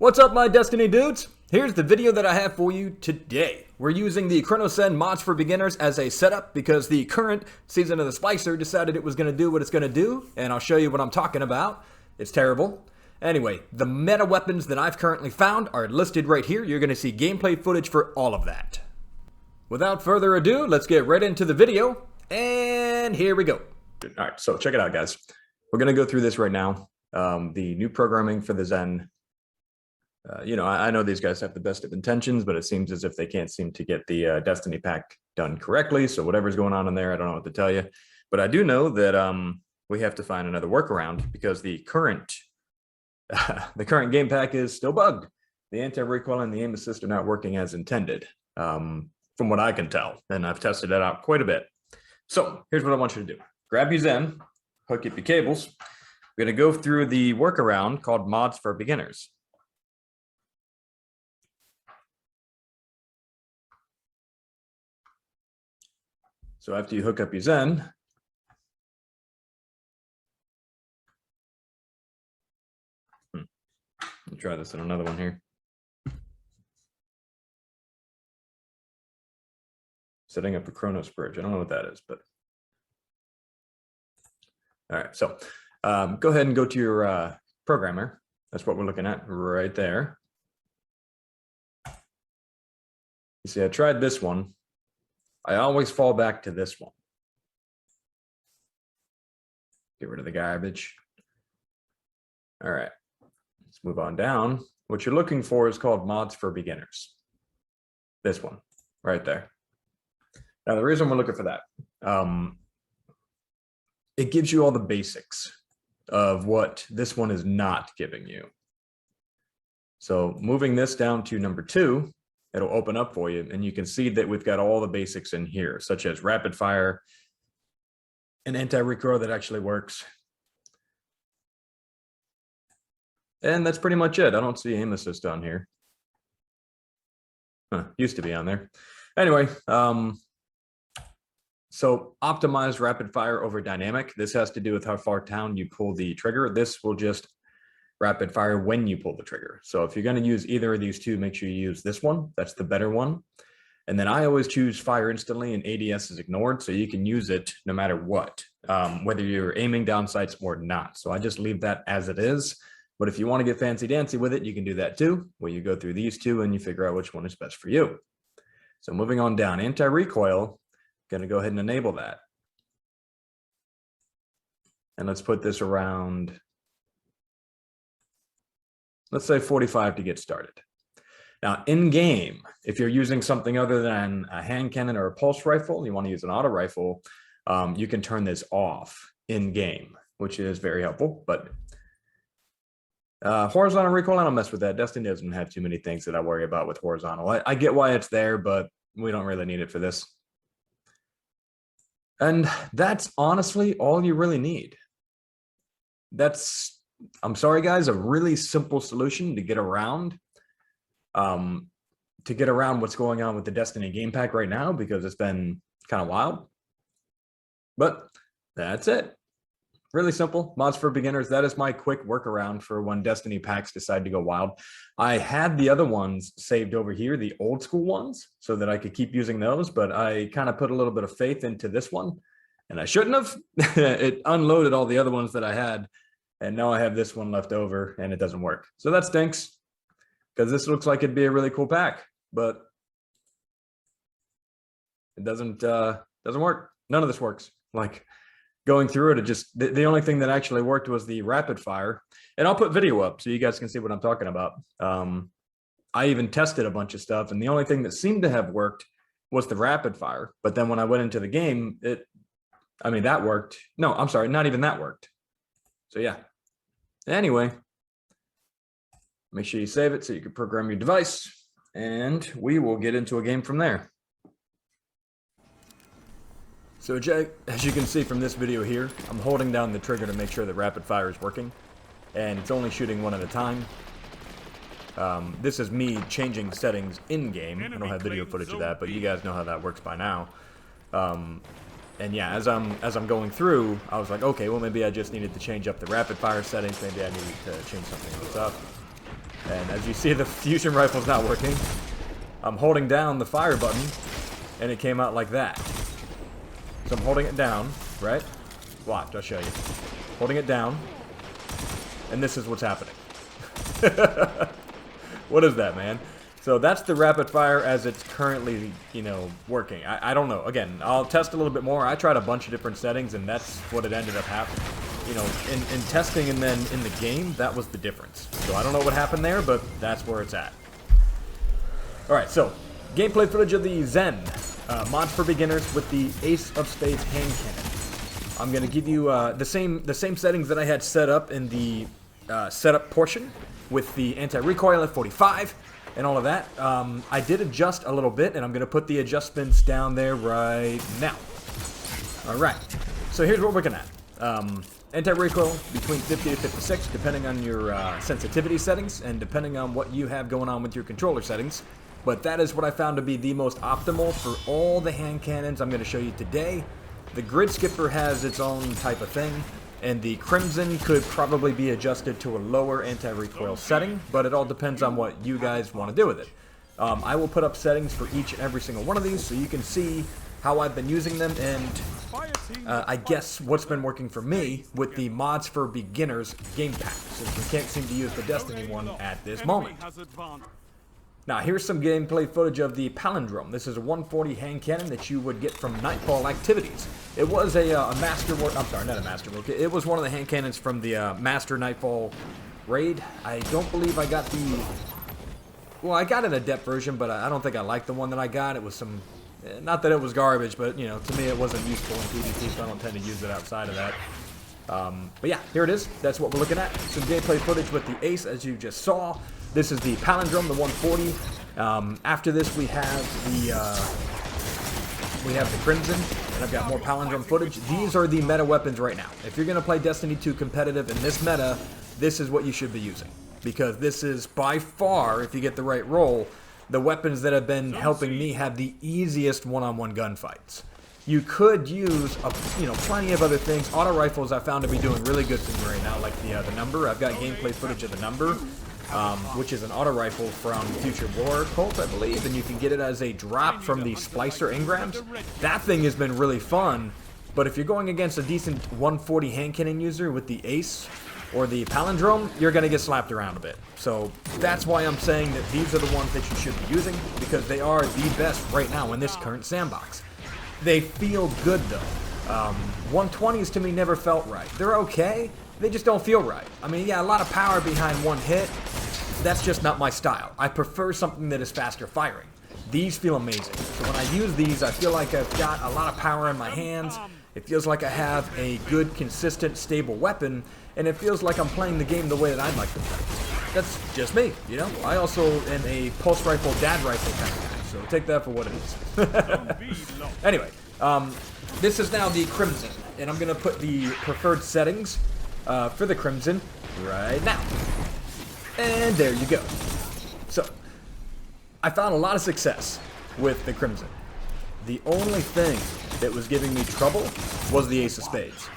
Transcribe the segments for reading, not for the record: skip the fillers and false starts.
What's up, my Destiny dudes? Here's the video that I have for you today. We're using the Cronus Zen mods for beginners as a setup because the current season of the Spicer decided it was going to do what it's going to do, and I'll show you what I'm talking about. It's terrible. Anyway, the meta weapons that I've currently found are listed right here. You're going to see gameplay footage for all of that. Without further ado, let's get right into the video, and here we go. Alright, so check it out, guys. We're going to go through this right now. The new programming for the Zen. I know these guys have the best of intentions, but it seems as if they can't seem to get the Destiny pack done correctly. So whatever's going on in there, I don't know what to tell you. But I do know that we have to find another workaround because the current game pack is still bugged. The anti-recoil and the aim assist are not working as intended, from what I can tell. And I've tested that out quite a bit. So here's what I want you to do. Grab your Zen, hook up your cables. We're going to go through the workaround called Mods for Beginners. So after you hook up your Zen, let me try this in another one here. Setting up a Cronus bridge. I don't know what that is, but all right. So go ahead and go to your programmer. That's what we're looking at right there. You see, I tried this one. I always fall back to this one. Get rid of the garbage. All right, let's move on down. What you're looking for is called Mods for Beginners. This one, right there. Now, the reason we're looking for that, it gives you all the basics of what this one is not giving you. So moving this down to number 2, it'll open up for you, and you can see that we've got all the basics in here, such as rapid fire, an anti-recoil that actually works. And that's pretty much it. I don't see aim assist on here. Used to be on there. Anyway, so optimized rapid fire over dynamic. This has to do with how far down you pull the trigger. This will just rapid fire when you pull the trigger. So if you're going to use either of these two, make sure you use this one. That's the better one. And then I always choose fire instantly, and ADS is ignored, so you can use it no matter what, whether you're aiming down sights or not. So I just leave that as it is. But if you want to get fancy dancy with it, you can do that too, where you go through these two and you figure out which one is best for you. So moving on down, anti-recoil, going to go ahead and enable that. And let's put this around, let's say 45 to get started. Now, in game, if you're using something other than a hand cannon or a pulse rifle, you want to use an auto rifle, you can turn this off in game, which is very helpful. But horizontal recoil, I don't mess with that. Destiny doesn't have too many things that I worry about with horizontal. I get why it's there, but we don't really need it for this. And that's honestly all you really need. That's, I'm sorry guys, a really simple solution to get around what's going on with the Destiny game pack right now, because it's been kind of wild. But that's it. Really simple. Mods for beginners. That is my quick workaround for when Destiny packs decide to go wild. I had the other ones saved over here, the old school ones, so that I could keep using those, but I kind of put a little bit of faith into this one, and I shouldn't have. It unloaded all the other ones that I had, and now I have this one left over, and it doesn't work. So that stinks, because this looks like it'd be a really cool pack, but it doesn't work. None of this works. Like, going through it, the only thing that actually worked was the rapid fire. And I'll put video up so you guys can see what I'm talking about. I even tested a bunch of stuff, and the only thing that seemed to have worked was the rapid fire. But then when I went into the game, that worked. No, I'm sorry, not even that worked. So yeah. Anyway, make sure you save it so you can program your device, and we will get into a game from there. So as you can see from this video here, I'm holding down the trigger to make sure that rapid fire is working, and it's only shooting one at a time. This is me changing settings in game. I don't have video footage of that, but you guys know how that works by now. And yeah, as I'm going through, I was like, okay, well maybe I just needed to change up the rapid fire settings. Maybe I needed to change something else up. And as you see, the fusion rifle's not working. I'm holding down the fire button, and it came out like that. So I'm holding it down, right? Watch, I'll show you. Holding it down, and this is what's happening. What is that, man? So that's the rapid fire as it's currently, you know, working. I don't know. Again, I'll test a little bit more. I tried a bunch of different settings, and that's what it ended up happening. You know, in testing and then in the game, that was the difference. So I don't know what happened there, but that's where it's at. Alright, so gameplay footage of the Zen mods for beginners with the Ace of Spades hand cannon. I'm going to give you the same settings that I had set up in the setup portion with the anti-recoil at 45 and all of that. I did adjust a little bit, and I'm going to put the adjustments down there right now. Alright, so here's what we're looking at. Anti-recoil between 50 to 56, depending on your sensitivity settings and depending on what you have going on with your controller settings. But that is what I found to be the most optimal for all the hand cannons I'm going to show you today. The Grid Skipper has its own type of thing, and the Crimson could probably be adjusted to a lower anti-recoil setting, but it all depends on what you guys want to do with it. I will put up settings for each and every single one of these so you can see how I've been using them, and I guess what's been working for me with the mods for beginners game pack, since we can't seem to use the Destiny one at this moment. Now here's some gameplay footage of the Palindrome. This is a 140 hand cannon that you would get from Nightfall activities. It was a masterwork, I'm sorry, not a masterwork, it was one of the hand cannons from the Master Nightfall raid. I don't believe I got the, well, I got an adept version, but I don't think I liked the one that I got. It was some, not that it was garbage, but, you know, to me it wasn't useful in PvP, so I don't tend to use it outside of that. But yeah, here it is. That's what we're looking at. Some gameplay footage with the Ace, as you just saw. This is the Palindrome, the 140. After this, we have the Crimson, and I've got more Palindrome footage. These are the meta weapons right now. If you're going to play Destiny 2 competitive in this meta, this is what you should be using, because this is by far, if you get the right roll, the weapons that have been helping me have the easiest one-on-one gunfights. You could use, plenty of other things. Auto rifles I found to be doing really good for me right now, like the Number. I've got gameplay footage of the Number, which is an auto rifle from Future War Cult, I believe, and you can get it as a drop from the Splicer engrams. That thing has been really fun, but if you're going against a decent 140 hand cannon user with the Ace or the Palindrome, you're going to get slapped around a bit. So that's why I'm saying that these are the ones that you should be using, because they are the best right now in this current sandbox. They feel good, though. 120s to me never felt right. They're okay, they just don't feel right. I mean, yeah, a lot of power behind one hit. That's just not my style. I prefer something that is faster firing. These feel amazing. So when I use these, I feel like I've got a lot of power in my hands. It feels like I have a good, consistent, stable weapon, and it feels like I'm playing the game the way that I'd like to play. That's just me, you know? I also am a pulse rifle, dad rifle kind of guy. So take that for what it is. Anyway, this is now the Crimson, and I'm going to put the preferred settings for the Crimson right now. And there you go. So, I found a lot of success with the Crimson. The only thing that was giving me trouble was the Ace of Spades.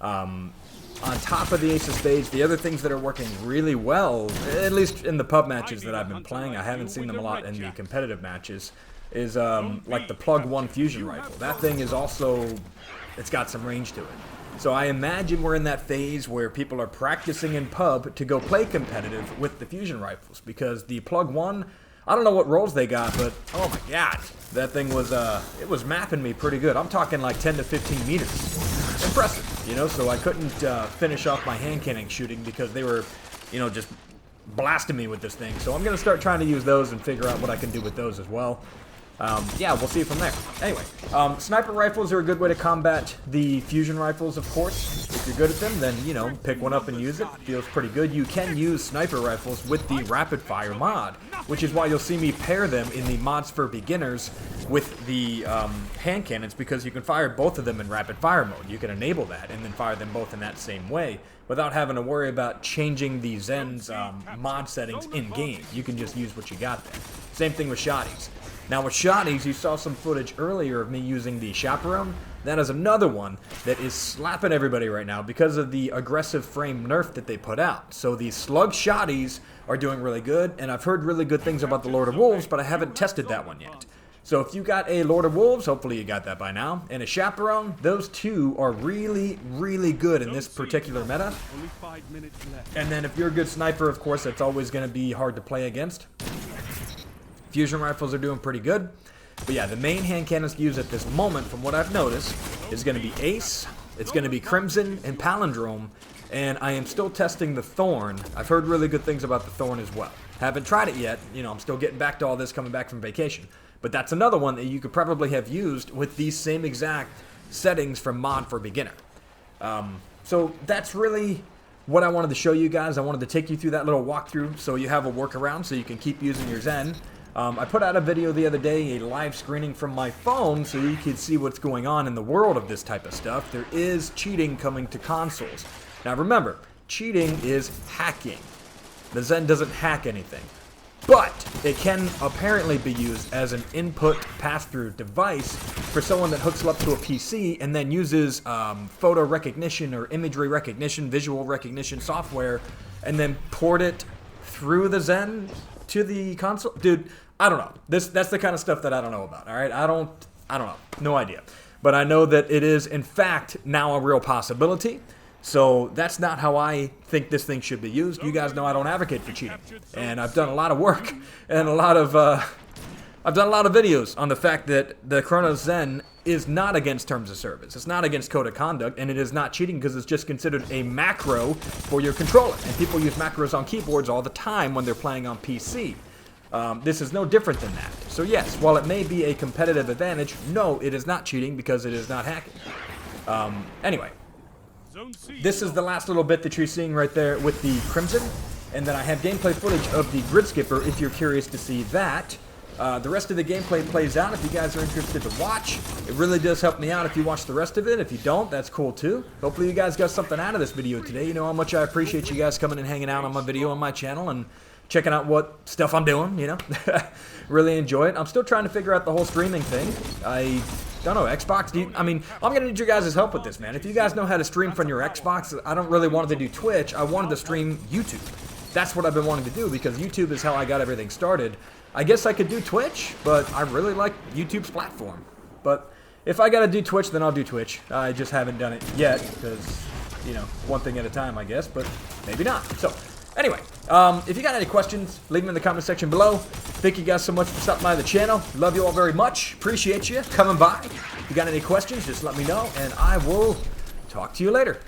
On top of the Ace of Spades, the other things that are working really well, at least in the pub matches that I've been playing, I haven't seen them a lot in the competitive matches, is like the Plug 1 fusion rifle. That thing is also, it's got some range to it. So I imagine we're in that phase where people are practicing in pub to go play competitive with the fusion rifles, because the Plug 1, I don't know what rolls they got, but oh my god, that thing was, it was mapping me pretty good. I'm talking like 10 to 15 meters. Impressive, you know, so I couldn't finish off my hand cannon shooting because they were, you know, just blasting me with this thing. So I'm going to start trying to use those and figure out what I can do with those as well. Yeah, we'll see from there. Anyway, sniper rifles are a good way to combat the fusion rifles, of course. If you're good at them, then, you know, pick one up and use it. Feels pretty good. You can use sniper rifles with the rapid fire mod, which is why you'll see me pair them in the mods for beginners with the hand cannons, because you can fire both of them in rapid fire mode. You can enable that and then fire them both in that same way without having to worry about changing the Zen's mod settings in-game. You can just use what you got there. Same thing with shotties. Now with shotties, you saw some footage earlier of me using the chaperone. That is another one that is slapping everybody right now because of the aggressive frame nerf that they put out. So the slug shotties are doing really good, and I've heard really good things about the Lord of Wolves, but I haven't tested that one yet. So if you got a Lord of Wolves, hopefully you got that by now, and a chaperone, those two are really, really good in this particular meta. And then if you're a good sniper, of course, that's always going to be hard to play against. Fusion rifles are doing pretty good. But yeah, the main hand cannons used at this moment, from what I've noticed, is going to be Ace, it's going to be Crimson, and Palindrome, and I am still testing the Thorn. I've heard really good things about the Thorn as well. Haven't tried it yet, you know, I'm still getting back to all this coming back from vacation. But that's another one that you could probably have used with these same exact settings from Mod for Beginner. So that's really what I wanted to show you guys. I wanted to take you through that little walkthrough so you have a workaround so you can keep using your Zen. I put out a video the other day, a live screening from my phone, so you can see what's going on in the world of this type of stuff. There is cheating coming to consoles. Now remember, cheating is hacking. The Zen doesn't hack anything. But it can apparently be used as an input pass-through device for someone that hooks it up to a PC and then uses photo recognition or imagery recognition, visual recognition software, and then port it through the Zen to the console. Dude, I don't know. That's the kind of stuff that I don't know about. All right, I don't know. No idea. But I know that it is in fact now a real possibility. So that's not how I think this thing should be used. You guys know I don't advocate for cheating, and I've done a lot of work and I've done a lot of videos on the fact that the Cronus Zen is not against terms of service. It's not against code of conduct, and it is not cheating because it's just considered a macro for your controller. And people use macros on keyboards all the time when they're playing on PC. This is no different than that. So yes, while it may be a competitive advantage, no, it is not cheating because it is not hacking. Anyway, this is the last little bit that you're seeing right there with the Crimson, and then I have gameplay footage of the Grid Skipper if you're curious to see that. The rest of the gameplay plays out if you guys are interested to watch. It really does help me out if you watch the rest of it. If you don't, that's cool too. Hopefully you guys got something out of this video today. You know how much I appreciate you guys coming and hanging out on my video on my channel and checking out what stuff I'm doing, you know. Really enjoy it. I'm still trying to figure out the whole streaming thing. I don't know, Xbox, I'm going to need your guys' help with this, man. If you guys know how to stream from your Xbox, I don't really want to do Twitch. I wanted to stream YouTube. That's what I've been wanting to do because YouTube is how I got everything started. I guess I could do Twitch, but I really like YouTube's platform. But if I got to do Twitch, then I'll do Twitch. I just haven't done it yet because, you know, one thing at a time, I guess, but maybe not. So, anyway, if you got any questions, leave them in the comment section below. Thank you guys so much for stopping by the channel. Love you all very much. Appreciate you coming by. If you got any questions, just let me know, and I will talk to you later.